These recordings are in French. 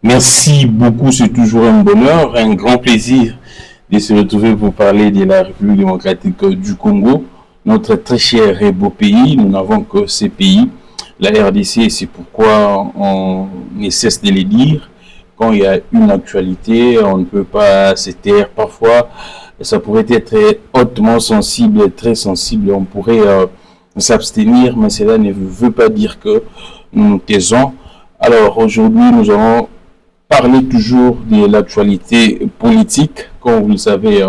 Merci beaucoup, c'est toujours un bonheur, un grand plaisir de se retrouver pour parler de la République démocratique du Congo, notre très cher et beau pays. Nous n'avons que ces pays, la RDC, c'est pourquoi on ne cesse de les dire. Quand il y a une actualité, on ne peut pas se taire. Parfois, ça pourrait être hautement sensible, très sensible. On pourrait s'abstenir, mais cela ne veut pas dire que nous nous taisons. Alors aujourd'hui, nous allons parler toujours de l'actualité politique, comme vous le savez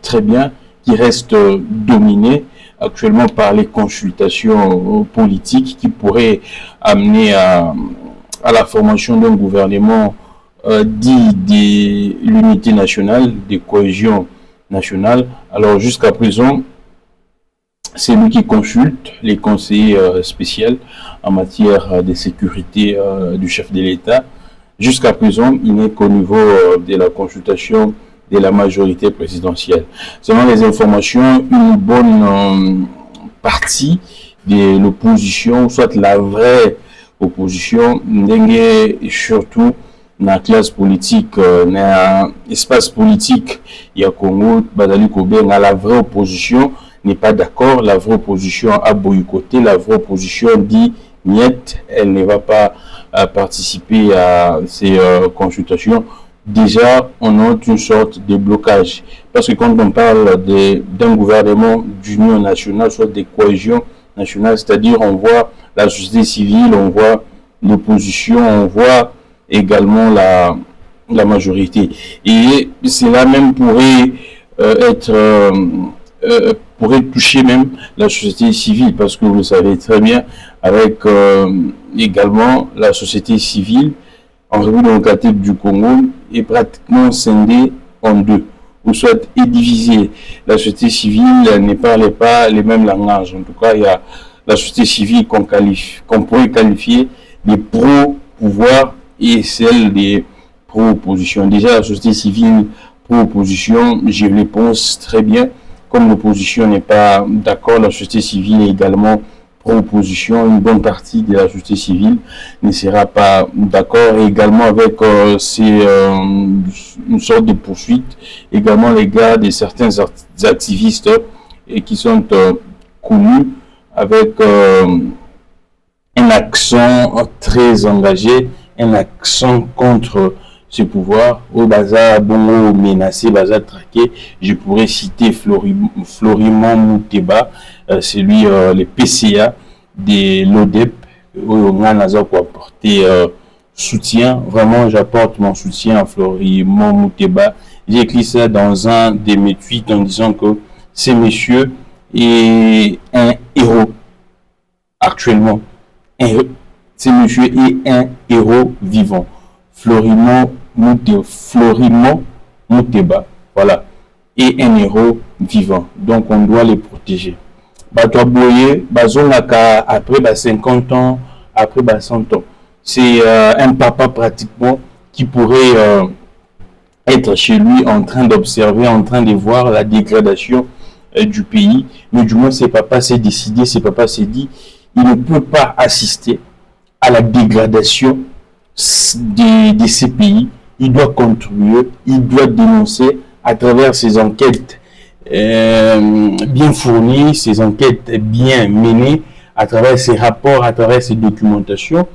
très bien, qui reste dominée actuellement par les consultations politiques qui pourraient amener à la formation d'un gouvernement dit de l'unité nationale, de cohésion nationale. Alors jusqu'à présent, c'est lui qui consulte les conseillers spéciaux en matière de sécurité du chef de l'État. Jusqu'à présent, il n'est qu'au niveau de la consultation de la majorité présidentielle. Selon les informations, une bonne partie de l'opposition, soit la vraie opposition, surtout dans la classe politique, dans l'espace politique, il y a Congo, Badali Kobe, la vraie opposition n'est pas d'accord. La vraie opposition a boycotté. La vraie opposition dit niet, elle ne va pas participer à ces consultations. Déjà, on note une sorte de blocage. Parce que quand on parle d'un gouvernement d'union nationale, soit de cohésion nationale, c'est-à-dire on voit la société civile, on voit l'opposition, on voit également la majorité. Et cela même pourrait pourrait toucher même la société civile, parce que vous le savez très bien, avec également la société civile en République démocratique du Congo est pratiquement scindée en deux, ou soit est divisée. La société civile ne parle pas les mêmes langages. En tout cas, il y a la société civile qu'on pourrait qualifier de pro-pouvoir et celle des pro-opposition. Déjà, la société civile pro-opposition, je le pense très bien. Comme l'opposition n'est pas d'accord, la société civile est également pro-opposition. Une bonne partie de la société civile ne sera pas d'accord. Et également avec une sorte de poursuite, également les gars de certains activistes et qui sont connus avec un accent très engagé, un accent contre ce pouvoir, au bazar bongo menacé, bazar traqué. Je pourrais citer Florimond Mouteba, c'est lui le PCA de l'ODEP, où on a apporté soutien. Vraiment, j'apporte mon soutien à Florimond Mouteba. J'ai écrit ça dans un de mes tweets en disant que ce monsieur est un héros actuellement. Ce monsieur est un héros vivant. Florimond Mouteba, voilà, et un héros vivant. Donc on doit les protéger. Batouaboye, après 50 ans, après 100 ans, c'est un papa pratiquement qui pourrait être chez lui en train d'observer, en train de voir la dégradation du pays. Mais du moins, ce papa s'est décidé, ce papa s'est dit, il ne peut pas assister à la dégradation de ces pays. Il doit contribuer, il doit dénoncer à travers ses enquêtes bien fournies, ses enquêtes bien menées, à travers ses rapports, à travers ses documentations.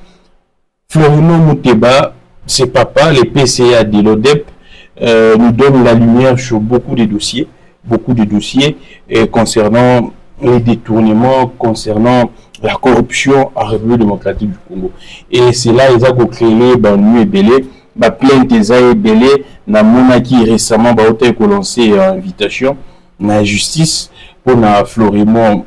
Florimond Mouteba, ses papas, les PCA de l'ODEP, nous donnent la lumière sur beaucoup de dossiers concernant les détournements, concernant la corruption en République démocratique du Congo. Et c'est là ils ont créé nuit belé, plainte des belé, na monaki récemment lancé invitation na la justice pour na Florimond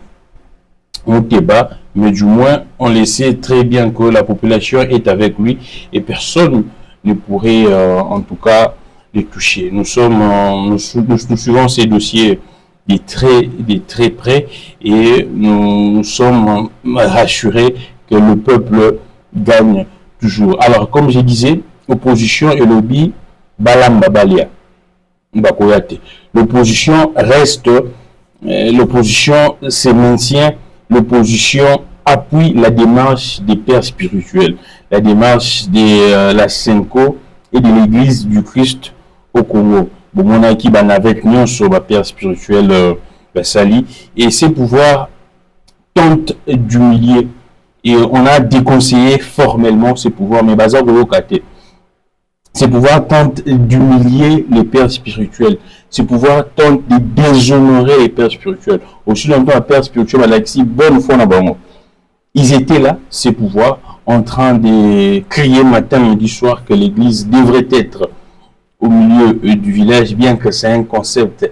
Mouteba, mais du moins on le sait très bien que la population est avec lui et personne ne pourrait en tout cas les toucher. Nous suivons ces dossiers de très près et nous sommes rassurés que le peuple gagne toujours. Alors, comme je disais, opposition et lobby, balamba balia. L'opposition reste, l'opposition se maintient, l'opposition appuie la démarche des pères spirituels. la démarche de la Senko et de l'Église du Christ au Congo. Bon, on a qui avec nous sur ma père spirituel Sali, et ces pouvoirs tentent d'humilier, et on a déconseillé formellement ces pouvoirs, mais bazar ces pouvoirs tentent d'humilier les pères spirituels. Ces pouvoirs tentent de déshonorer les pères spirituels. Aussi longtemps, les pères spirituels, bonne foi dans le ils étaient là, ces pouvoirs, en train de crier matin, midi, soir que l'église devrait être au milieu du village, bien que c'est un concept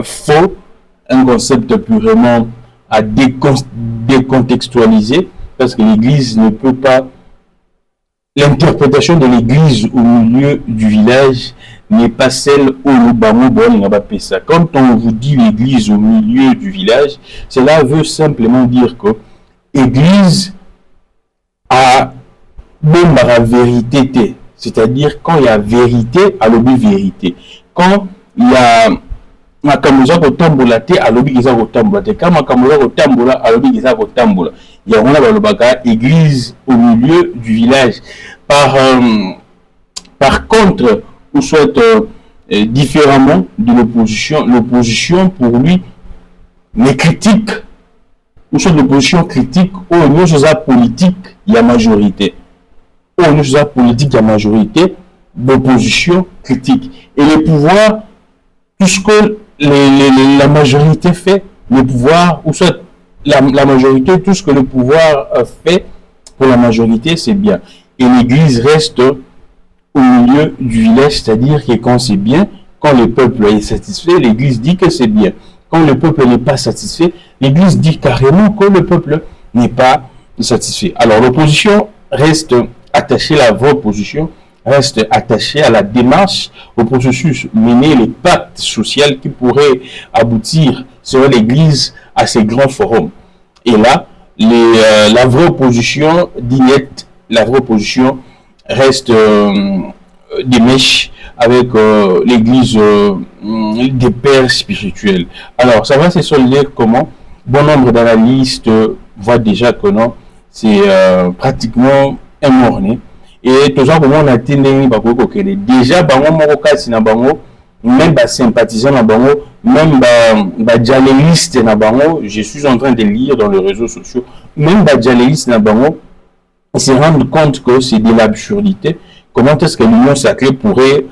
faux, un concept purement à décontextualiser, parce que l'église ne peut pas. L'interprétation de l'église au milieu du village n'est pas celle où le bango bon pas ça. Quand on vous dit l'église au milieu du village, cela veut simplement dire que l'église a même la vérité, c'est-à-dire quand il y a vérité, à l'objet vérité. Quand il y a makamuza kotambola te alobi kiza kotambola te, quand makamuza kotambola alobi kiza kotambola. Il y a une église au milieu du village. Par contre, on souhaite différemment de l'opposition. L'opposition, pour lui, mais critique. Ou soit l'opposition critique, ou nous sommes politique, il y a majorité. Ou nous sommes politique, il y a majorité. L'opposition critique. Et le pouvoir, tout ce que la majorité fait, le pouvoir, ou soit la majorité, tout ce que le pouvoir fait pour la majorité, c'est bien. Et l'église reste au milieu du village, c'est-à-dire que quand c'est bien, quand le peuple est satisfait, l'église dit que c'est bien. Quand le peuple n'est pas satisfait, l'église dit carrément que le peuple n'est pas satisfait. Alors l'opposition reste attachée, la vraie opposition reste attachée à la démarche, au processus mené, les pactes sociaux qui pourraient aboutir sur l'église à ces grands forums. Et là, la vraie opposition dignette, la vraie opposition reste des mèches avec l'église des pères spirituels. Alors, ça va se solder comment? Bon nombre d'analystes voient déjà que non, c'est pratiquement un mort-né. Et toujours comme on a tenu déjà, même sympathisant na bango, même journaliste na bango, je suis en train de lire dans les réseaux sociaux, même journaliste na bango, ils se rendent compte que c'est de l'absurdité. Comment est-ce que l'Union sacrée pourrait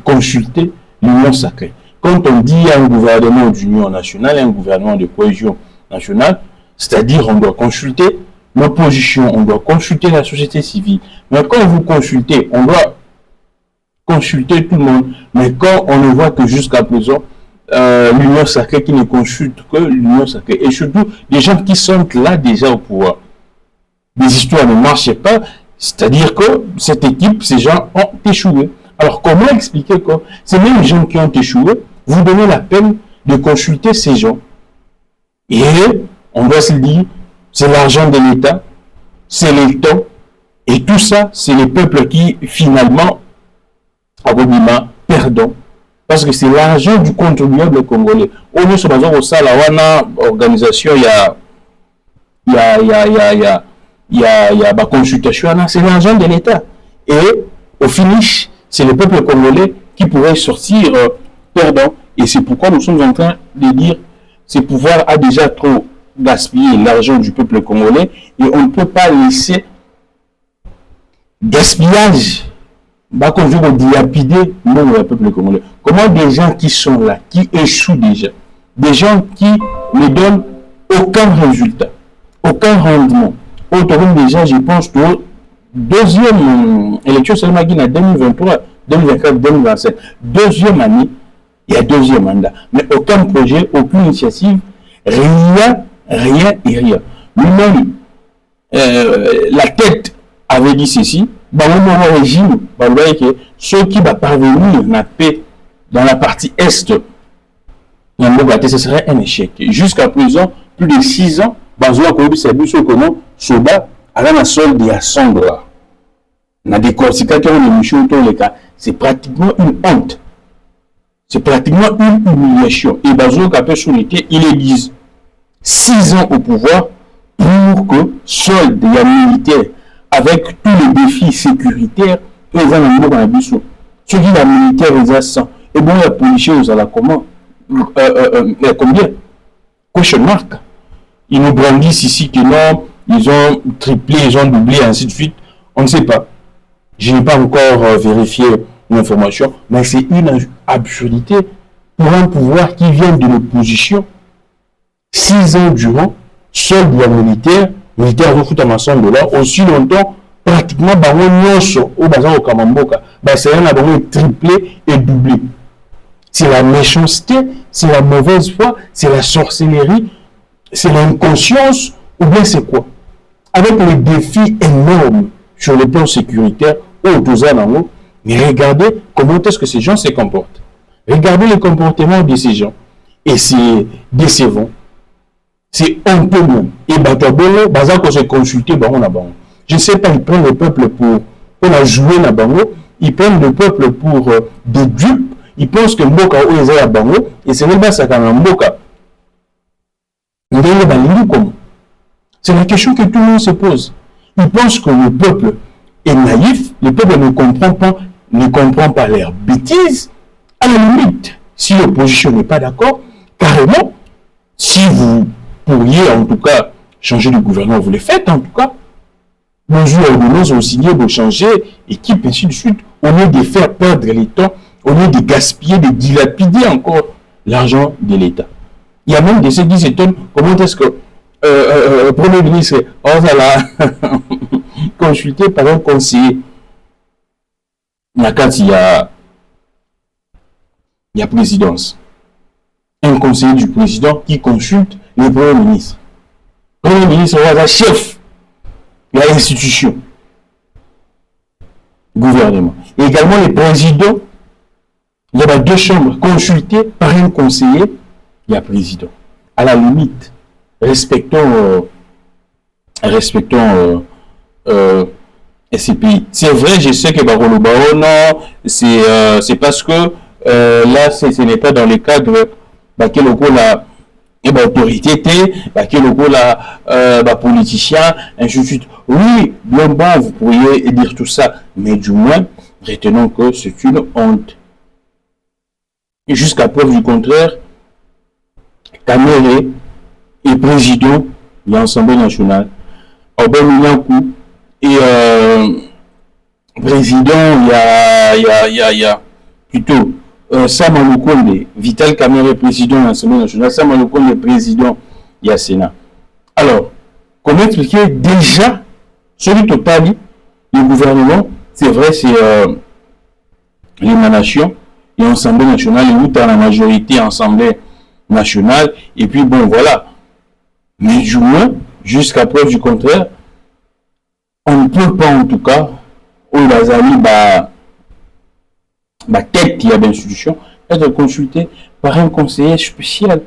consulter l'Union sacrée? Quand on dit un gouvernement d'union nationale, un gouvernement de cohésion nationale, c'est-à-dire on doit consulter l'opposition, on doit consulter la société civile. Mais quand vous consultez, on doit consulter tout le monde. Mais quand on ne voit que jusqu'à présent, l'Union sacrée qui ne consulte que l'Union sacrée, et surtout des gens qui sont là déjà au pouvoir, les histoires ne marchaient pas, c'est-à-dire que cette équipe, ces gens ont échoué. Alors comment expliquer que ces mêmes gens qui ont échoué, vous donnez la peine de consulter ces gens? Et on doit se dire, c'est l'argent de l'État, c'est le temps, et tout ça, c'est les peuples qui finalement perdons, parce que c'est l'argent du contribuable congolais. Au lieu de ça, la organisation, il y a ma consultation, c'est l'argent de l'État. Et au finish, c'est le peuple congolais qui pourrait sortir perdant. Et c'est pourquoi nous sommes en train de dire ce pouvoir a déjà trop gaspillé l'argent du peuple congolais et on ne peut pas laisser gaspillage dilapider le peuple congolais. Comment des gens qui sont là, qui échouent déjà, des gens qui ne donnent aucun résultat, aucun rendement. Autrement déjà, je pense que deuxième élection seulement en 2023, 2024, 2027, deuxième année, il y a deuxième mandat. Mais aucun projet, aucune initiative, rien. Lui-même, la tête avait dit ceci, dans le régime, ceux qui vont parvenir à paix dans la partie est, ce serait un échec. Jusqu'à présent, plus de 6 ans, c'est pratiquement une honte. C'est pratiquement une humiliation. Et Bazoua Kapé Sounité, il est 6 ans au pouvoir pour que solde et militaire avec tous les défis sécuritaires, les gens n'ont pas d'ambition. Ceux qui sont militaires, ils ont 100. Et bon, la policiers, ils ont comment? Combien? Question mark. Ils nous brandissent ici que non, ils ont triplé, ils ont doublé, ainsi de suite. On ne sait pas. Je n'ai pas encore vérifié l'information, mais c'est une absurdité pour un pouvoir qui vient de l'opposition. 6 ans durant, seul de la militaire refute à $100, aussi longtemps, pratiquement, au bazar au Kamamboka, c'est un abonnement triplé et doublé. C'est la méchanceté, c'est la mauvaise foi, c'est la sorcellerie, c'est l'inconscience, ou bien c'est quoi? Avec les défis énormes sur le plan sécuritaire, mais regardez comment est-ce que ces gens se comportent. Regardez le comportement de ces gens. Et c'est décevant. C'est honteux même. Et Batouabolo, Bazar, qu'on se consulter, je ne sais pas, ils prennent le peuple pour la jouer na bango, ils prennent le peuple pour des dupes, ils pensent que Mboka ou les a bango, et ce n'est pas ça qu'un Mboka. C'est la question que tout le monde se pose. Ils pensent que le peuple est naïf, le peuple ne comprend pas leurs bêtises. À la limite, si l'opposition n'est pas d'accord, carrément, si vous pourriez en tout cas changer de gouvernement, vous le faites en tout cas. Bonjour, ordonnance, vous signez, vous changez, équipe, ainsi de suite, au lieu de faire perdre le temps, au lieu de gaspiller, de dilapider encore l'argent de l'État. Il y a même de ceux qui s'étonnent comment est-ce que le Premier ministre va consulter par un conseiller. Quand il y a présidence. Un conseiller du président qui consulte le Premier ministre. Le Premier ministre est chef de l'institution. Gouvernement. Et également les présidents. Il y a 2 chambres consultées par un conseiller. Il y a président. À la limite, respectons ces pays. C'est vrai, je sais que Barolo Barono, c'est parce que là, ce n'est pas dans le cadre quel la autorité, quel la politicien, ainsi de suite. Oui, bien bon, vous pourriez dire tout ça, mais du moins, retenons que c'est une honte. Et jusqu'à preuve du contraire, Kamere est président de l'Assemblée nationale. Aubin Minankou et président, il y a plutôt Sama Lukonde, Vital Kamere, président de l'Assemblée nationale, Sama Lukonde, président du Sénat. Alors, comment expliquer déjà, celui total, le gouvernement, c'est vrai, c'est l'émanation et l'Assemblée nationale, et nous, la majorité Assemblée nationale, et puis bon, voilà. Mais du moins, jusqu'à preuve du contraire, on ne peut pas en tout cas, où les amis, tête il y a d'institution, être consulté par un conseiller spécial.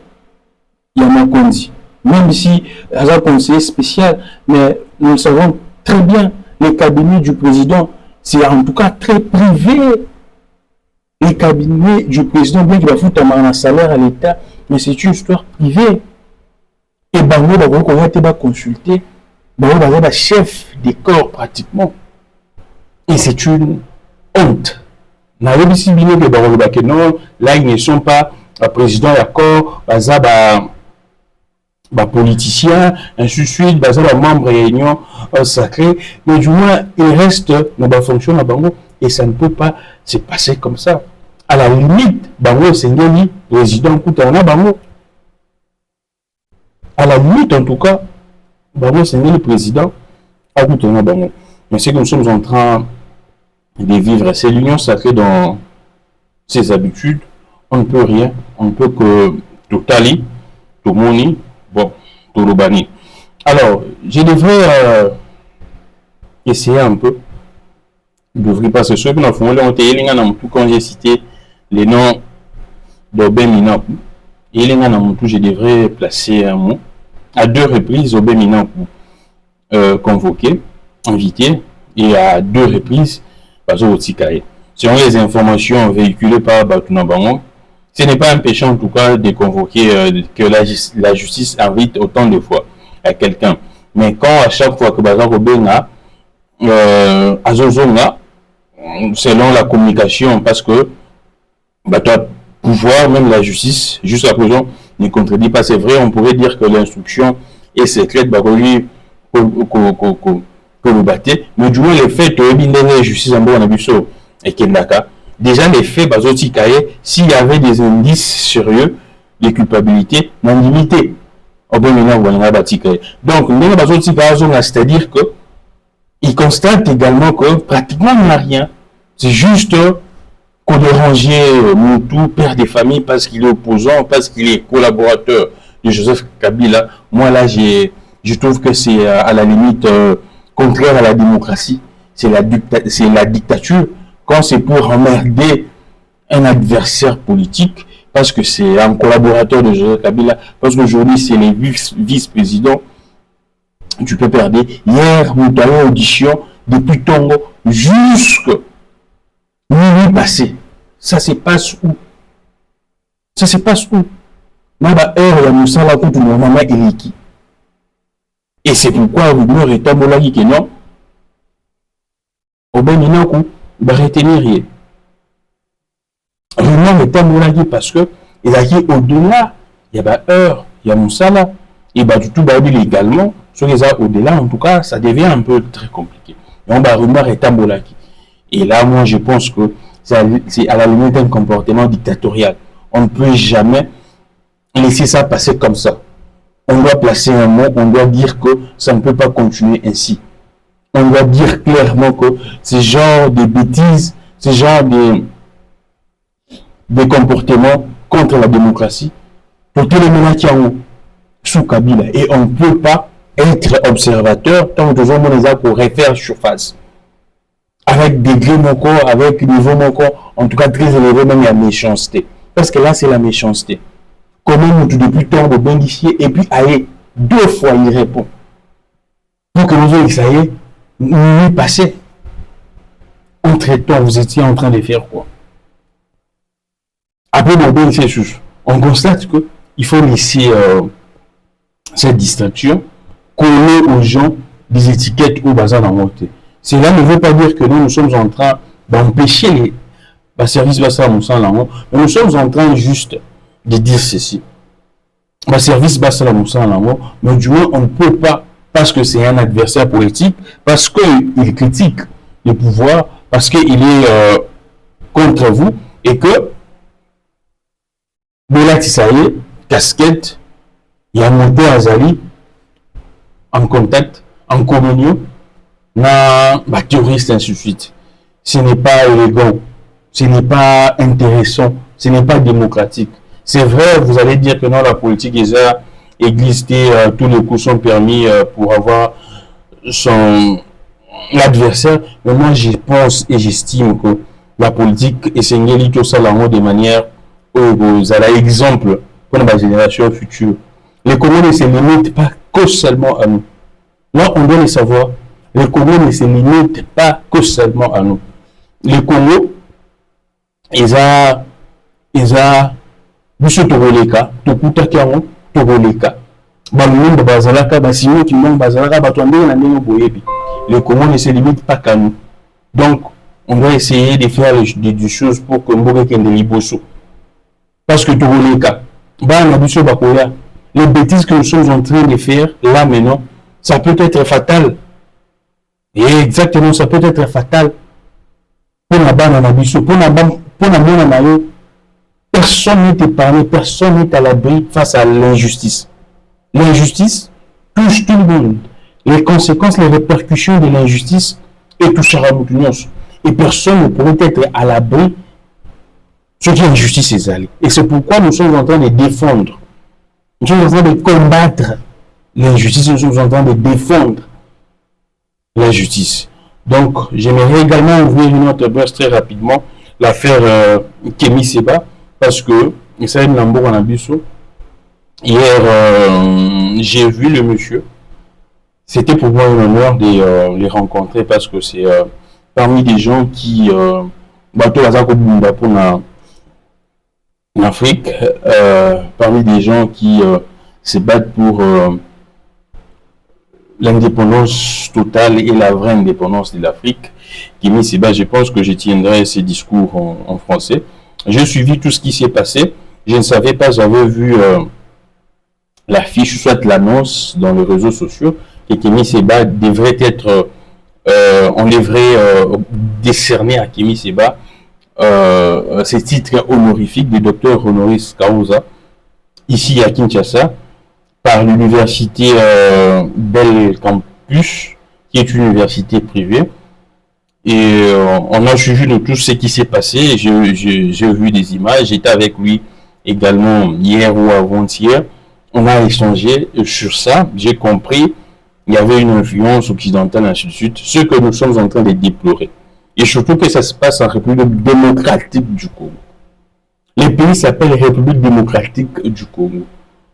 Il y a Makondi. Même si il y a un conseiller spécial, mais nous savons très bien, les cabinets du président, c'est en tout cas très privé. Les cabinets du président, bien qu'il va foutre un salaire à l'État, mais c'est une histoire privée. Et Bango, on va être consulté, Bango va être chef des corps pratiquement. Et c'est une honte. Là, ils ne sont pas président d'accord, politicien, ainsi de suite, membre de réunion sacrée, mais du moins, il reste dans la fonction de Bango et ça ne peut pas se passer comme ça. À la limite, Bango, c'est le président Koutana Bango. À la limite, en tout cas, Bango, c'est le président Koutana Bango. Mais c'est que nous sommes en train de vivre, c'est l'union sacrée dans ses habitudes. On ne peut rien, on ne peut que Totali, Tomoni, bon, Tolobani. Alors, je devrais essayer un peu. Je ne devrais pas se souhaiter, quand j'ai cité les noms d'Aubin Minankou. Je devrais placer un mot. À 2 reprises, Aubin Minankou convoqué, invité, et à 2 reprises, Bazo Otikaye. Selon les informations véhiculées par Batuna Bango, ce n'est pas un péché en tout cas de convoquer que la justice invite autant de fois à quelqu'un. Mais quand à chaque fois que Bazo Obenga Azozonga, selon la communication, parce que toi, pouvoir, même la justice, jusqu'à présent, ne contredit pas. C'est vrai, on pourrait dire que l'instruction est secrète, le battre, mais du moins les faits, la justice en bon abisso et Kendaka. Déjà les faits, s'il y avait des indices sérieux de culpabilité, non limité. Donc, c'est-à-dire que il constate également que pratiquement il n'y a rien. C'est juste qu'on dérangeait Moutou, père des familles, parce qu'il est opposant, parce qu'il est collaborateur de Joseph Kabila. Moi, là, je trouve que c'est à la limite contraire à la démocratie. C'est la dictature. Quand c'est pour emmerder un adversaire politique, parce que c'est un collaborateur de Joseph Kabila, parce qu'aujourd'hui, c'est les vice-présidents du PPRD. Hier, nous avons audition depuis Tongo jusqu'à minuit passé. Ça se passe où? Ça se passe où? Et c'est pourquoi rumeur est tambolagi que non. Au Beninaku, va retenir rien. Rumeur est tambolagi parce que il a au-delà, il y a heure, il y a Moussala, et du tout légalement. Ce qui est au-delà, en tout cas, ça devient un peu très compliqué. Et on va rumeur est tambolagi. Et là, moi, je pense que c'est à la limite d'un comportement dictatorial. On ne peut jamais laisser ça passer comme ça. On doit placer un mot, on doit dire que ça ne peut pas continuer ainsi. On doit dire clairement que ce genre de bêtises, ce genre de comportements contre la démocratie, pour tous les menaces sous Kabila. Et on ne peut pas être observateur tant que nous avons les pour refaire surface. Avec degré mon corps, avec niveau mon corps, en tout cas très élevé, même la méchanceté. Parce que là, c'est la méchanceté. Comment nous, depuis temps, de bénéficier, et puis, allez, 2 fois, il répond. Pour que nous, ça y est, nous passé. Entre-temps, vous étiez en train de faire quoi? Après, on constate qu'il faut laisser cette distraction, coller aux gens des étiquettes au bazar dans monter. Cela ne veut pas dire que nous sommes en train d'empêcher les services Bassa Moussa Lango, mais nous sommes en train juste de dire ceci. Le service Bassa Moussa Lango, mais du moins on ne peut pas, parce que c'est un adversaire politique, parce qu'il critique le pouvoir, parce qu'il est contre vous, et que Bela Tissaye, casquette, il y a monté Azali en contact, en communion, terroriste, ainsi de suite. Ce n'est pas élégant, ce n'est pas intéressant, ce n'est pas démocratique. C'est vrai, vous allez dire que non, la politique existe et tous les coups sont permis pour avoir l'adversaire. Mais moi, je pense et j'estime que la politique est singulée tout ça de manière vous avez exemple pour la génération future. Les Congolais ne se limitent pas que seulement à nous. Là, on doit le savoir. Les Congolais ne se limitent pas que seulement à nous. Les Congo, ils ont biso togoleka, tokuta kiango, togoleka. Balundo bazalaka, basimo qui n'ont bazalaka, batwande na ndenge boyebi. Les Congo ne se limitent pas qu'à nous. Donc, on doit essayer de faire des choses pour que Mboge kende liboso. Parce que togoleka, bana biso bakoya, les bêtises que nous sommes en train de faire là maintenant, ça peut être fatal. Et exactement, ça peut être fatal. Pour la bana biso, pour la mona mayo, personne n'est épargné, personne n'est à l'abri face à l'injustice. L'injustice touche tout le monde. Les conséquences, les répercussions de l'injustice et touchera nous. Et personne ne pourrait être à l'abri ce qui est injustice est allé. Et c'est pourquoi nous sommes en train de défendre. Nous sommes en train de combattre l'injustice, nous sommes en train de défendre l'injustice. Donc, j'aimerais également ouvrir une autre burst très rapidement, l'affaire Kémy Seba, parce que, hier, j'ai vu le monsieur. C'était pour moi un honneur de les rencontrer parce que c'est parmi des gens qui en Afrique, parmi des gens qui se battent pour l'indépendance totale et la vraie indépendance de l'Afrique. Kémy Séba, je pense que je tiendrai ces discours en français. J'ai suivi tout ce qui s'est passé. Je ne savais pas, j'avais vu l'affiche, soit l'annonce dans les réseaux sociaux, que Kémy Séba devrait être, on devrait décerner à Kémy Séba ces titres honorifiques de docteur honoris causa, ici à Kinshasa, par l'université Bel Campus, qui est une université privée. Et on a suivi de tout ce qui s'est passé. J'ai vu des images. J'étais avec lui également hier ou avant-hier. On a échangé sur ça. J'ai compris qu'il y avait une influence occidentale, ainsi de suite. Ce que nous sommes en train de déplorer. Et surtout que ça se passe en République démocratique du Congo. Le pays s'appelle République démocratique du Congo.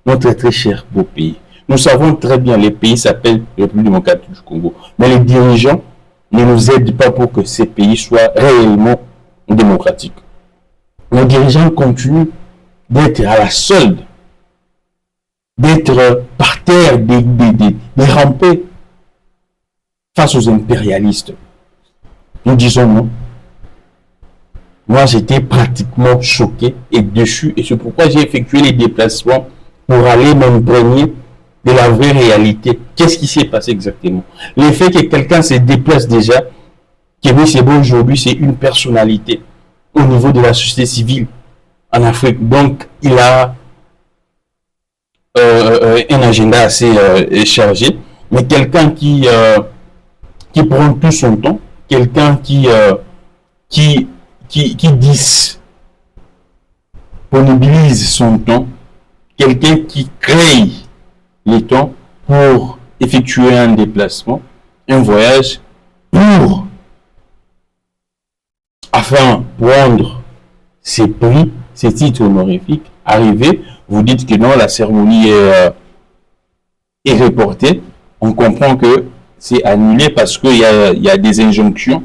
Notre très cher beau pays. Nous savons très bien, les pays s'appellent République démocratique du Congo. Mais les dirigeants ne nous aident pas pour que ces pays soient réellement démocratiques. Nos dirigeants continuent d'être à la solde, d'être par terre, de ramper face aux impérialistes. Nous disons non. Moi, j'étais pratiquement choqué et déçu, et c'est pourquoi j'ai effectué les déplacements pour aller m'imprégner de la vraie réalité. Qu'est-ce qui s'est passé exactement? Le fait que quelqu'un se déplace déjà, Kémy Séba aujourd'hui, c'est une personnalité au niveau de la société civile en Afrique. Donc, il a un agenda assez chargé, mais quelqu'un qui prend tout son temps, quelqu'un qui disponibilise son temps, quelqu'un qui crée le temps pour effectuer un déplacement, un voyage, afin de prendre ses prix, ses titres honorifiques, arriver, vous dites que non, la cérémonie est reportée. On comprend que c'est annulé parce qu'il y a des injonctions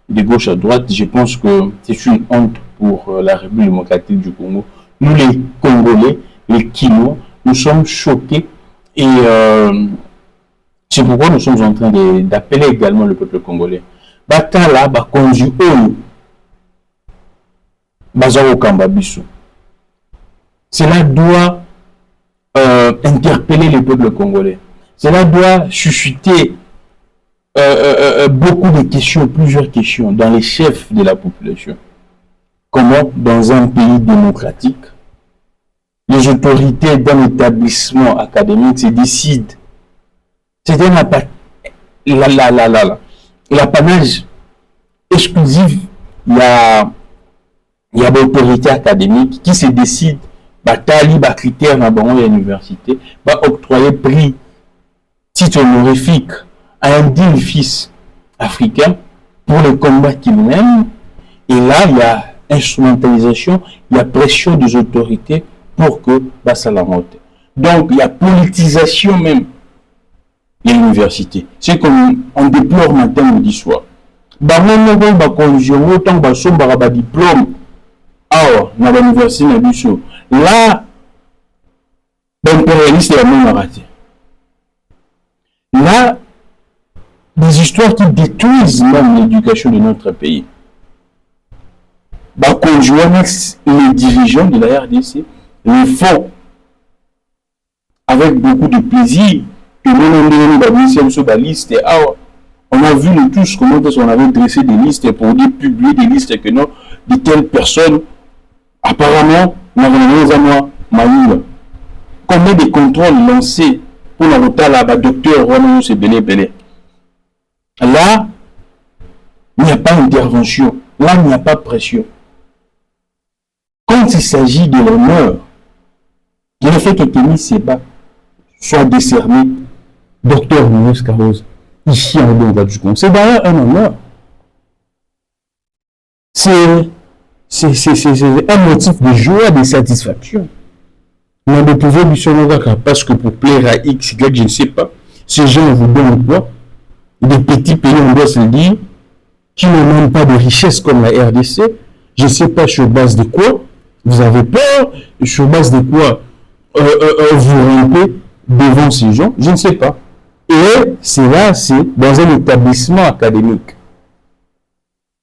de gauche à droite. Je pense que c'est une honte pour la République démocratique du Congo. Nous, les Congolais, les Kinois, nous sommes choqués et c'est pourquoi nous sommes en train d'appeler également le peuple congolais. Batala, bakonzi oyo, bazaro kambabiso. Cela doit interpeller le peuple congolais. Cela doit susciter beaucoup de questions, plusieurs questions dans les chefs de la population. Comment, dans un pays démocratique, les autorités d'un établissement académique se décident. C'est l'apanage exclusif. Il y a l'autorité académique qui se décide, batali, critères dans l'université, octroyer prix, titre honorifique à un digne fils africain pour le combat qu'il mène. Et là, il y a instrumentalisation, il y a pression des autorités pour que ça la monte. Donc, il y a politisation même de l'université. C'est comme on déplore matin, midi, soir. Diplôme dans l'université na là l'impérialiste est la même raté. Là, des histoires qui détruisent même l'éducation de notre pays. Les dirigeants de la RDC le font avec beaucoup de plaisir. On a vu nous tous comment on avait dressé des listes pour dire, publier des listes que non, de telles personnes, apparemment, combien de contrôles lancés pour la route là, docteur Romain Belé. Là, il n'y a pas d'intervention. Là, il n'y a pas de pression. Quand il s'agit de l'honneur, le fait que Kémy Séba soit décerné docteur Honoris Causa ici en République du Congo, c'est d'ailleurs un honneur. C'est un motif de joie, de satisfaction. On ne pouvait lui sonner parce que pour plaire à X, Y, je ne sais pas, ces gens vous donnent quoi? Des petits pays, on doit se dire, qui n'ont même pas de richesse comme la RDC. Je ne sais pas sur base de quoi vous avez peur, sur base de quoi vous rampez devant ces gens, je ne sais pas. Et Et cela, c'est dans un établissement académique.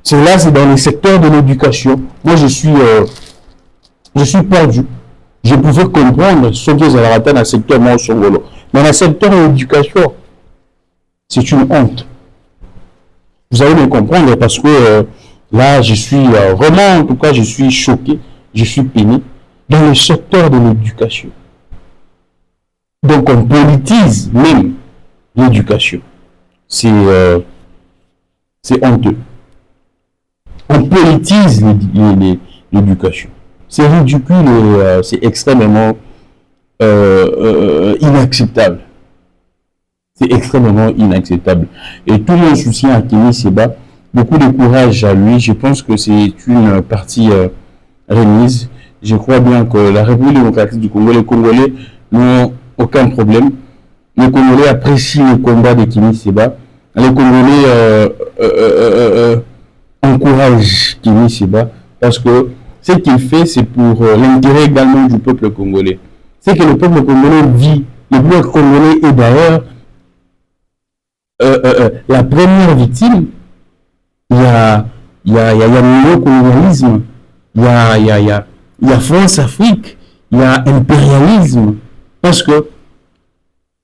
Cela, c'est dans le secteur de l'éducation. Moi, je suis perdu. Je pouvais comprendre ce que j'ai raté dans le secteur Songolo. Mais dans le secteur de l'éducation, c'est une honte. Vous allez me comprendre parce que là, je suis vraiment, en tout cas, je suis choqué, je suis peiné dans le secteur de l'éducation. Donc, on politise même l'éducation. C'est honteux. On politise l'éducation. C'est ridicule et c'est extrêmement inacceptable. C'est extrêmement inacceptable. Et tout mon soutien à Kémy Séba, beaucoup de courage à lui. Je pense que c'est une partie remise. Je crois bien que la République démocratique du Congo, les Congolais n'ont aucun problème. Les Congolais apprécient le combat de Kémy Séba. Les Congolais encouragent Kémy Séba parce que ce qu'il fait, c'est pour l'intérêt également du peuple congolais. C'est que le peuple congolais vit. Le peuple congolais est d'ailleurs la première victime. Il y a le néocolonialisme, il y a France-Afrique, il y a impérialisme. Parce que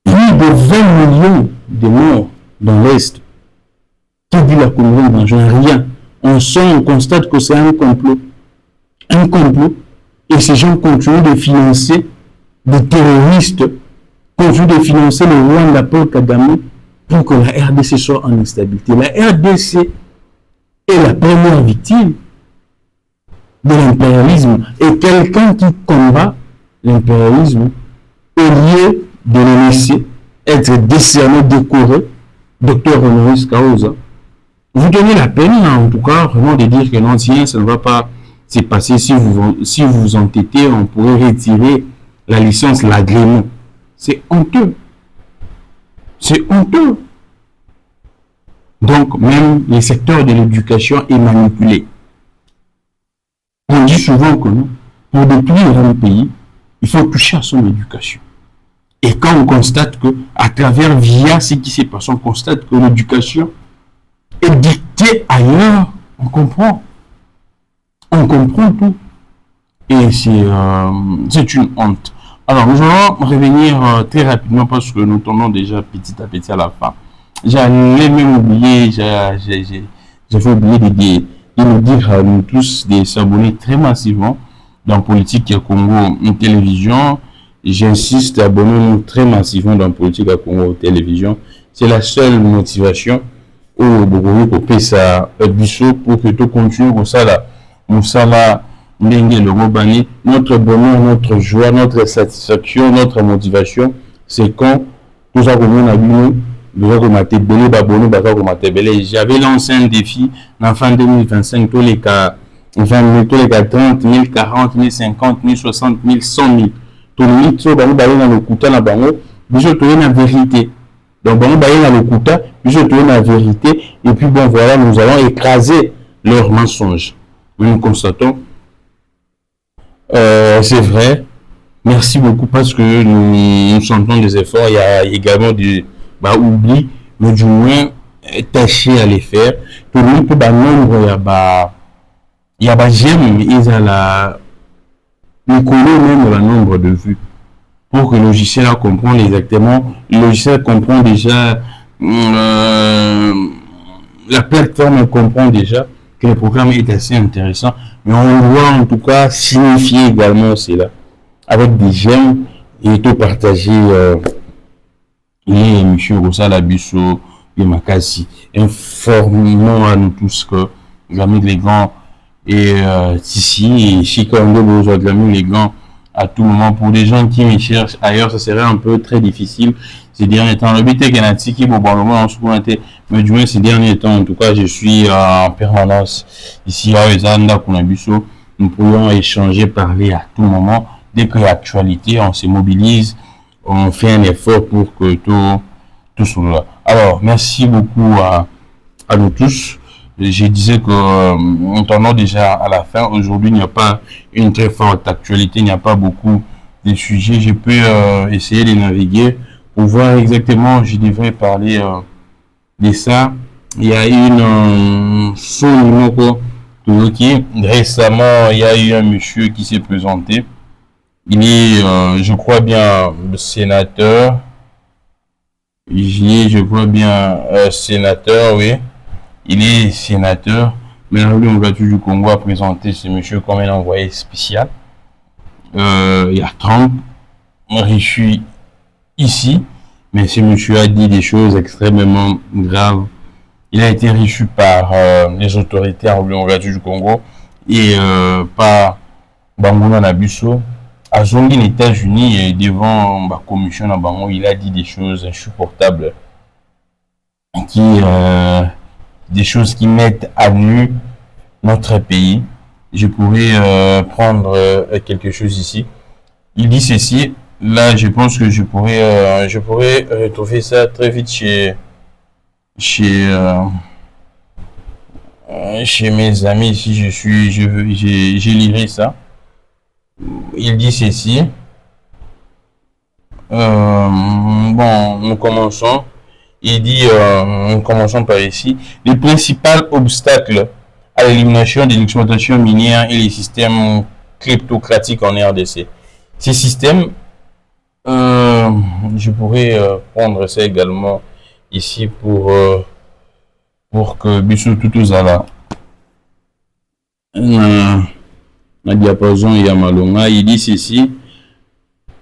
plus de 20 millions de morts dans l'Est, que dit la Congolaise, rien. On constate que c'est un complot. Un complot. Et ces gens continuent de financer des terroristes, continuent de financer le Rwanda Paul Kagame pour que la RDC soit en instabilité. La RDC est la première victime de l'impérialisme. Et quelqu'un qui combat l'impérialisme, au lieu de le laisser être décerné, décoré, docteur honoris causa, vous donnez la peine, en tout cas, vraiment de dire que non, tiens, ça ne va pas se passer. Si vous vous entêtez, on pourrait retirer la licence, l'agrément. C'est honteux. C'est honteux. Donc, même le secteur de l'éducation est manipulé. On dit souvent que non, pour détruire un pays, il faut toucher à son éducation. Et quand on constate que, à travers, via ce qui s'est passé, on constate que l'éducation est dictée ailleurs, on comprend. On comprend tout. Et c'est une honte. Alors, nous allons revenir très rapidement parce que nous tournons déjà petit à petit à la fin. J'allais même oublier, j'avais oublié de nous dire à nous tous de s'abonner très massivement dans Politique Congo Télévision. J'insiste, abonnez-nous très massivement dans Politique Congo Télévision. C'est la seule motivation au Bogoyo pour ça biso pour que tout continue comme ça là. Moussala Ndenge le Robani, notre bonheur, notre joie, notre satisfaction, notre motivation, c'est quand tout ça comme on a vu j'avais lancé un défi en fin 2025, tous les cas 30 000, 40 000, 50 000, 60 000, 100 000. Tout le monde est dans le Kouta, dans la vérité. Donc, dans le Kouta, la vérité. Et puis, bon, voilà, nous allons écraser leurs mensonges. Nous constatons, c'est vrai. Merci beaucoup parce que nous sentons des efforts. Il y a également du oubli, mais du moins tâcher à les faire. Tout le monde peut nombre, il y a j'aime, ils ont la nous connaît même le nombre de vues pour que le logiciel comprenne exactement. Le logiciel comprend déjà la plateforme comprend déjà que le programme est assez intéressant, mais on doit en tout cas signifier également cela avec des j'aime et tout partager les émissions Rosa Labisso et Makasi. Informons à nous tous que Grammy les grands et ici et Chicago besoin de Grammy les grands à tout moment. Pour des gens qui me cherchent ailleurs, ça serait un peu très difficile ces derniers temps. Le but est qu'il y a un tiki pour bon moment en souveraineté, mais du moins ces derniers temps, en tout cas, je suis en permanence ici à Ezanda Kunabiso. Nous pourrions échanger, parler à tout moment. Dès qu'il y a actualité, on se mobilise, on fait un effort pour que tout soit là. Alors, merci beaucoup à nous tous. Je disais que nous tournons déjà à la fin. Aujourd'hui, il n'y a pas une très forte actualité, il n'y a pas beaucoup de sujets. Je peux essayer de naviguer pour voir exactement, je devrais parler de ça. Il y a une récemment, il y a eu un monsieur qui s'est présenté. Il est, je crois bien, sénateur. Je crois bien, sénateur, oui. Il est sénateur. Mais la République démocratique du Congo a présenté ce monsieur comme un envoyé spécial. Il y a Trump, reçu ici. Mais ce monsieur a dit des choses extrêmement graves. Il a été reçu par les autorités en République démocratique du Congo et par Bangouna Nabuso. À Zongi, les États-Unis, devant la commission à Bango, il a dit des choses insupportables, des choses qui mettent à nu notre pays. Je pourrais prendre quelque chose ici. Il dit ceci. Là, je pense que je pourrais retrouver ça très vite chez mes amis. Si je lirai ça. Il dit ceci. Bon, nous commençons. Il dit, nous commençons par ici. Les principaux obstacles à l'élimination de l'exploitation minière et les systèmes kleptocratiques en RDC. Ces systèmes, je pourrais prendre ça également ici pour que Bissou Tutuzala. La diapason Yamalonga, il dit ceci.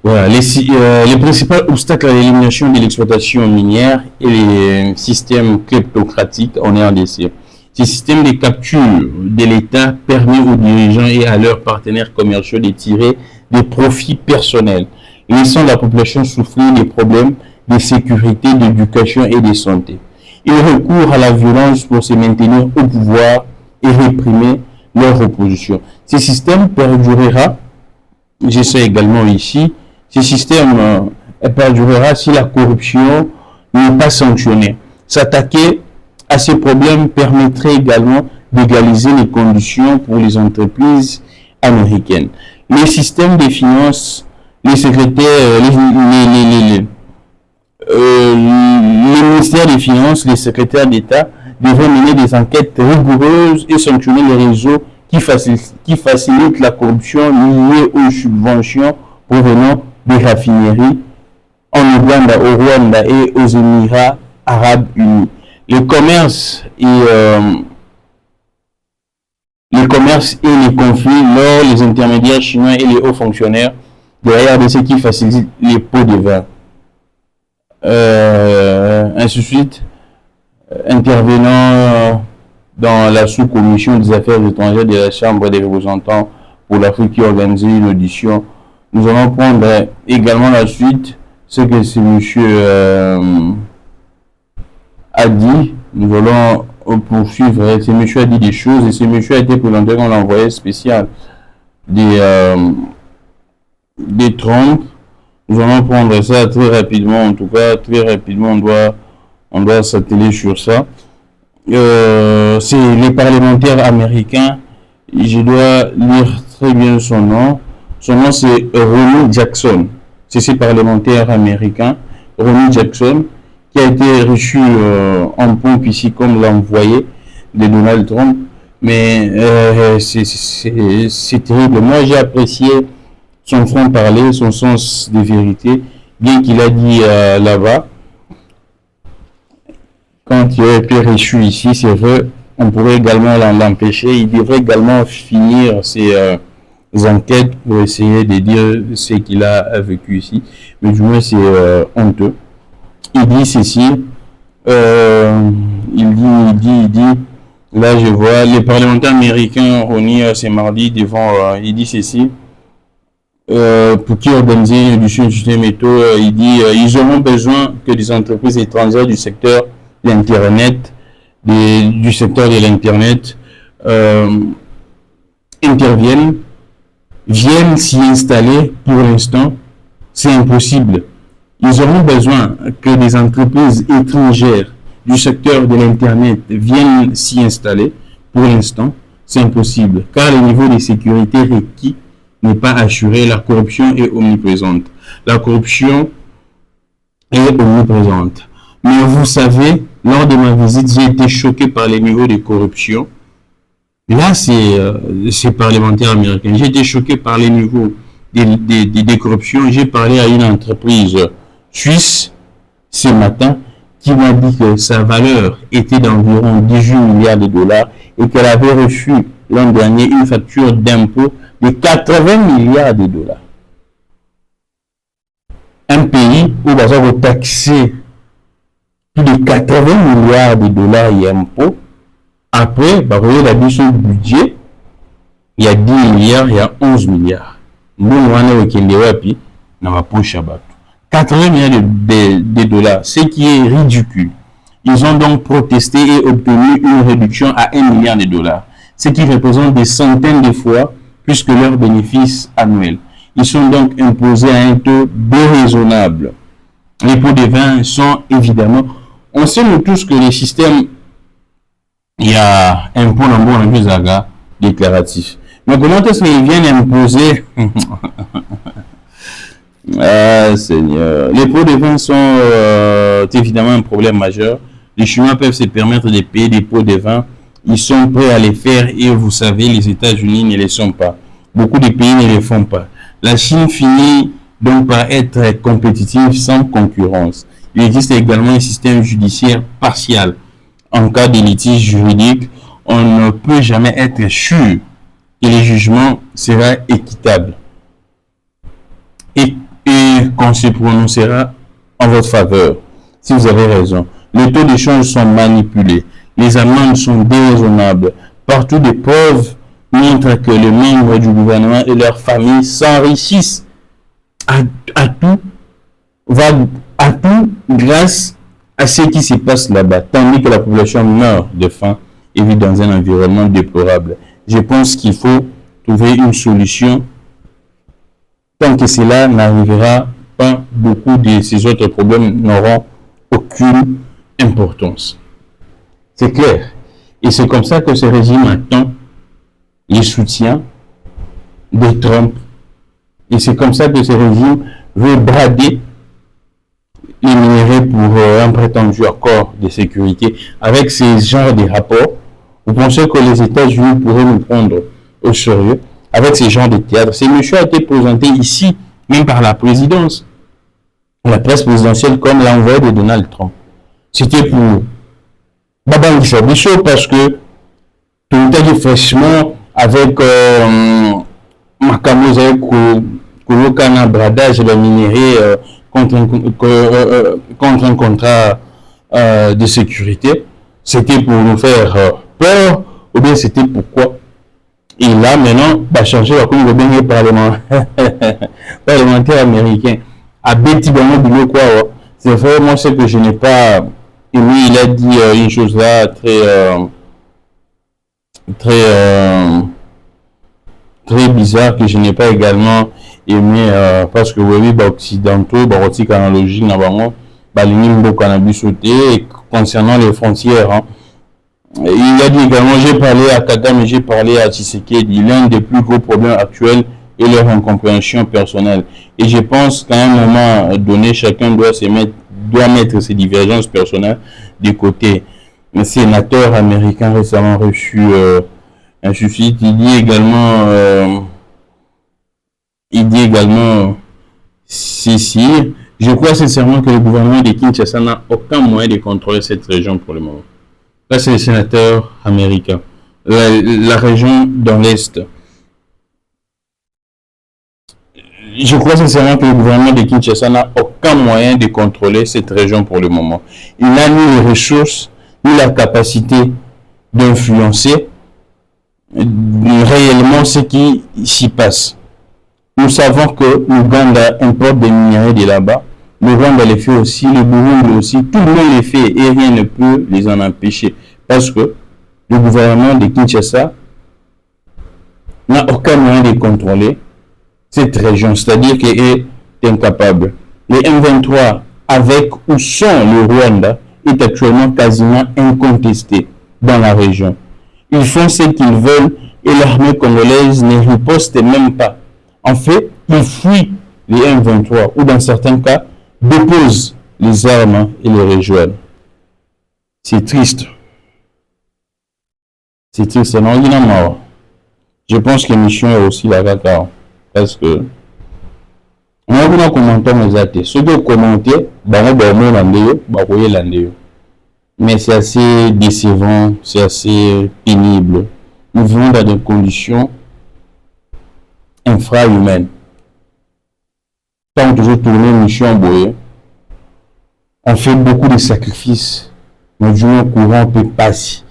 Voilà, les principaux obstacles à l'élimination de l'exploitation minière et les systèmes kleptocratiques en RDC. Ces systèmes de capture de l'État permettent aux dirigeants et à leurs partenaires commerciaux de tirer des profits personnels, laissant la population souffrir des problèmes de sécurité, d'éducation et de santé. Ils recourent à la violence pour se maintenir au pouvoir et réprimer leur opposition. Ce système perdurera, je sais également ici, ce système perdurera si la corruption n'est pas sanctionnée. S'attaquer à ces problèmes permettrait également d'égaliser les conditions pour les entreprises américaines. Les systèmes de finances, les secrétaires, les ministères des Finances, les secrétaires d'État devraient mener des enquêtes rigoureuses et sanctionner les réseaux qui facilitent la corruption liée aux subventions provenant des raffineries en Ouganda, au Rwanda et aux Émirats arabes unis. Le commerce et les conflits lors les intermédiaires chinois et les hauts fonctionnaires de la RDC qui facilitent les pots de vin. Ainsi de suite, intervenant dans la sous-commission des affaires étrangères de la Chambre des représentants pour l'Afrique qui organise une audition. Nous allons prendre également la suite, ce que ce monsieur a dit. Nous allons poursuivre. Ce monsieur a dit des choses et ce monsieur a été présenté comme l'envoyé spécial des Trump. Nous allons prendre ça très rapidement. En tout cas, très rapidement, on doit s'atteler sur ça. C'est les parlementaires américains. Je dois lire très bien son nom. Son nom, c'est Ronnie Jackson. C'est ces parlementaires américains, Ronnie Jackson, qui a été reçu en pompe ici comme l'envoyé de Donald Trump. Mais c'est terrible. Moi, j'ai apprécié son franc-parler, son sens de vérité, bien qu'il a dit là-bas, quand il a été reçu ici, c'est vrai, on pourrait également l'empêcher. Il devrait également finir ses enquêtes pour essayer de dire ce qu'il a vécu ici. Mais du moins, c'est honteux. Il dit ceci, il dit, là je vois, les parlementaires américains réunis ce mardi devant, il dit ceci, pour qui organiser une audition du système métaux, il dit, ils auront besoin que des entreprises étrangères du secteur de l'Internet, du secteur de l'Internet, interviennent, viennent s'y installer. Pour l'instant, c'est impossible. Ils auront besoin que des entreprises étrangères du secteur de l'Internet viennent s'y installer. Pour l'instant, c'est impossible, car le niveau de sécurité requis n'est pas assuré. La corruption est omniprésente. La corruption est omniprésente. Mais vous savez, lors de ma visite, j'ai été choqué par les niveaux de corruption. Là, c'est parlementaire américain. J'ai été choqué par les niveaux de corruption. J'ai parlé à une entreprise suisse ce matin qui m'a dit que sa valeur était d'environ 18 milliards de dollars et qu'elle avait reçu l'an dernier une facture d'impôt de 80 milliards de dollars. Un pays où on va taxer plus de 80 milliards de dollars d'impôts. Après, il a dit son budget, il y a 10 milliards, il y a 11 milliards. Nous, on a dans ma poche à battre. 80 milliards de dollars, ce qui est ridicule. Ils ont donc protesté et obtenu une réduction à 1 milliard de dollars, ce qui représente des centaines de fois plus que leur bénéfice annuel. Ils sont donc imposés à un taux déraisonnable. Les pots de vin sont évidemment... On sait nous tous que les systèmes, il y a un pot en déclaratif. Mais comment est-ce qu'ils viennent imposer Ah Seigneur. Les pots de vin sont évidemment un problème majeur. Les Chinois peuvent se permettre de payer des pots de vin. Ils sont prêts à les faire et vous savez, les États-Unis ne les sont pas. Beaucoup de pays ne les font pas. La Chine finit donc par être compétitive sans concurrence. Il existe également un système judiciaire partial. En cas de litige juridique, on ne peut jamais être sûr que le jugement sera équitable et qu'on se prononcera en votre faveur. Si vous avez raison, les taux d'échange sont manipulés, les amendes sont déraisonnables. Partout, des preuves montrent que les membres du gouvernement et leurs familles s'enrichissent à tout grâce à ce qui se passe là-bas, tandis que la population meurt de faim et vit dans un environnement déplorable. Je pense qu'il faut trouver une solution. Tant que cela n'arrivera pas, beaucoup de ces autres problèmes n'auront aucune importance. C'est clair. Et c'est comme ça que ce régime attend les soutiens de Trump. Et c'est comme ça que ce régime veut brader les minéraux pour un prétendu accord de sécurité. Avec ces genres de rapports, vous pensez que les États-Unis pourraient nous prendre au sérieux avec ces genres de théâtre? Ce monsieur a été présenté ici, même par la présidence, la presse présidentielle, comme l'envoyé de Donald Trump. C'était pour Babangisa Bichot parce que tout le temps fraîchement avec Makamouz avec Kolokana bradage de minerai contre un contrat de sécurité. C'était pour nous faire peur, ou bien c'était pourquoi? Et là, maintenant, va changer la commune de parlementaire américain. À Betty Bano quoi. C'est vraiment ce que je n'ai pas aimé. Il a dit une chose là très bizarre que je n'ai pas également aimé parce que oui, occidentaux, barotique analogique, concernant les frontières. Hein. Il a dit également, j'ai parlé à Kagame et j'ai parlé à Tshisekedi. L'un des plus gros problèmes actuels est leur incompréhension personnelle. Et je pense qu'à un moment donné, chacun doit mettre ses divergences personnelles de côté. Un sénateur américain récemment reçu un suicide. Il dit également ceci. Je crois sincèrement que le gouvernement de Kinshasa n'a aucun moyen de contrôler cette région pour le moment. Là, c'est les sénateurs américains. La région dans l'Est. Je crois sincèrement que le gouvernement de Kinshasa n'a aucun moyen de contrôler cette région pour le moment. Il n'a ni les ressources, ni la capacité d'influencer réellement ce qui s'y passe. Nous savons que l'Ouganda importe des minerais de là-bas. Le Rwanda les fait aussi, le Burundi aussi. Tout le monde les fait et rien ne peut les en empêcher. Parce que le gouvernement de Kinshasa n'a aucun moyen de contrôler cette région. C'est-à-dire qu'il est incapable. Les M23, avec ou sans le Rwanda, est actuellement quasiment incontesté dans la région. Ils font ce qu'ils veulent et l'armée congolaise ne riposte même pas. En fait, ils fuient les M23 ou dans certains cas déposent les armes et les rejoignent. C'est triste. C'est triste. Non, il y en a marre. Je pense que l'émission est aussi la caca. Parce que on a vu commenté mes athées. Ceux qui ont commenté, mais c'est assez décevant, c'est assez pénible. Nous vivons dans des conditions infra-humaines. Quand on toujours tourné mission boye, on fait beaucoup de sacrifices. Mais du moins courant peut passer.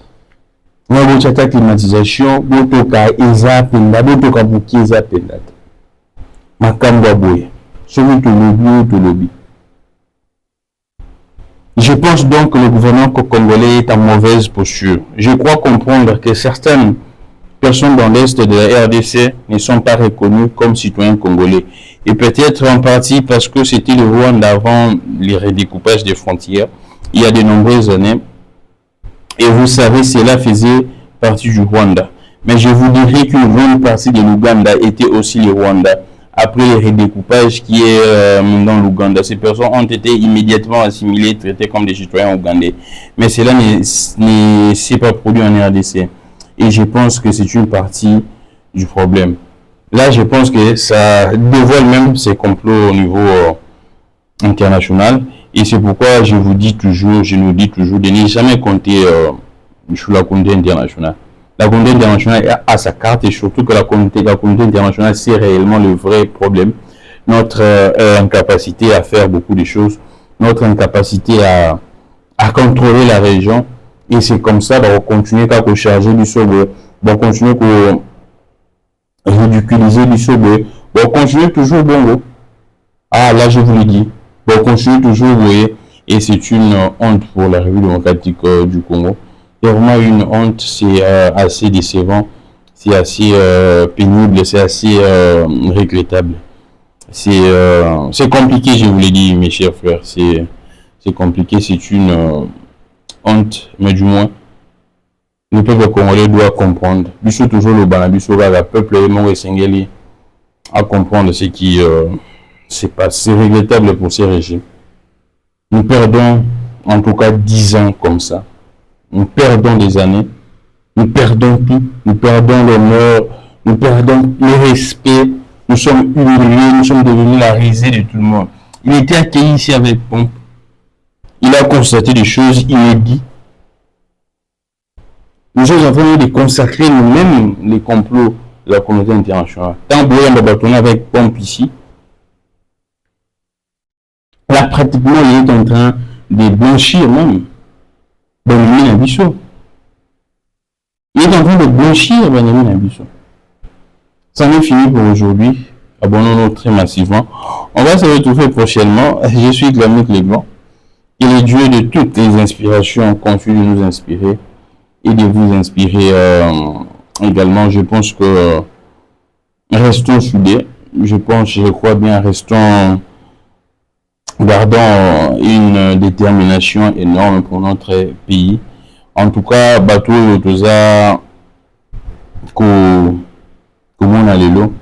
On a beau la climatisation, botoka eza penda, botoka buki eza penda. Makamba boye. Celui tout lobby. Je pense donc que le gouvernement congolais est en mauvaise posture. Je crois comprendre que certaines personnes dans l'Est de la RDC ne sont pas reconnues comme citoyens congolais. Et peut-être en partie parce que c'était le Rwanda avant les redécoupages des frontières, il y a de nombreuses années. Et vous savez, cela faisait partie du Rwanda. Mais je vous dirais qu'une grande partie de l'Ouganda était aussi le Rwanda. Après les redécoupages qui est dans l'Ouganda, ces personnes ont été immédiatement assimilées, traitées comme des citoyens ougandais. Mais cela ne s'est pas produit en RDC. Et je pense que c'est une partie du problème. Là, je pense que ça dévoile même ces complots au niveau international. Et c'est pourquoi je nous dis toujours de ne jamais compter sur la communauté internationale. La communauté internationale a sa carte et surtout que la communauté internationale, c'est réellement le vrai problème. Notre incapacité à faire beaucoup de choses, notre incapacité à contrôler la région. Et c'est comme ça, on va continuer à charger du sobe, on va continuer à ridiculiser du sobe, on va continuer toujours bon. Ah là, je vous le dis, on va continuer toujours, vous voyez, et c'est une honte pour la République démocratique du Congo. C'est vraiment une honte, c'est assez décevant, c'est assez pénible, c'est assez regrettable. C'est compliqué, je vous l'ai dit, mes chers frères, c'est compliqué, c'est une honte, mais du moins, le peuple congolais doit comprendre. Biso toujours le banabiso, le peuple est à comprendre ce qui se passe. C'est regrettable pour ces régimes. Nous perdons en tout cas 10 ans comme ça. Nous perdons des années, nous perdons tout, nous perdons l'honneur, nous perdons le respect, nous sommes humiliés, nous sommes devenus la risée de tout le monde. Il était accueilli ici avec pompe, il a constaté des choses inédites. Nous sommes en train de consacrer nous-mêmes les complots de la communauté internationale. Tant Boyan Babaton avec pompe ici, là pratiquement il est en train de blanchir même. Benjamin Abisso. Il est en train de blanchir Benjamin Abisso. Ça en est fini pour aujourd'hui. Abonnons-nous très massivement. On va se retrouver prochainement. Je suis Glamic Leblanc. Et le Dieu de toutes les inspirations continue de nous inspirer et de vous inspirer également. Je pense que restons soudés. Je crois bien, gardons une détermination énorme pour notre pays. En tout cas, bateau Yotoza, comment on a l'élo.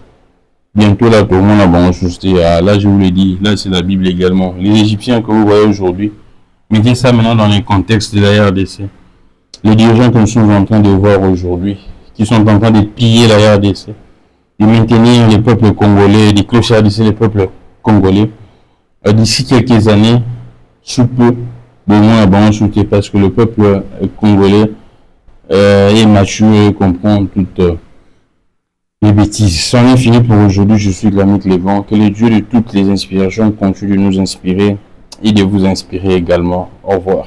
Bientôt là, tout le monde a bon ajusté. Là, je vous l'ai dit, là c'est la Bible également. Les Égyptiens que vous voyez aujourd'hui, mettez ça maintenant dans les contextes de la RDC. Les dirigeants que nous sommes en train de voir aujourd'hui, qui sont en train de piller la RDC, de maintenir les peuples congolais, de clochardiser les peuples congolais. D'ici quelques années, sous peu, au moins bon ajusté parce que le peuple congolais est mature et comprend toutes les bêtises. C'en est fini pour aujourd'hui. Je suis Glamic Leblanc. Que le Dieu de toutes les inspirations continue de nous inspirer et de vous inspirer également. Au revoir.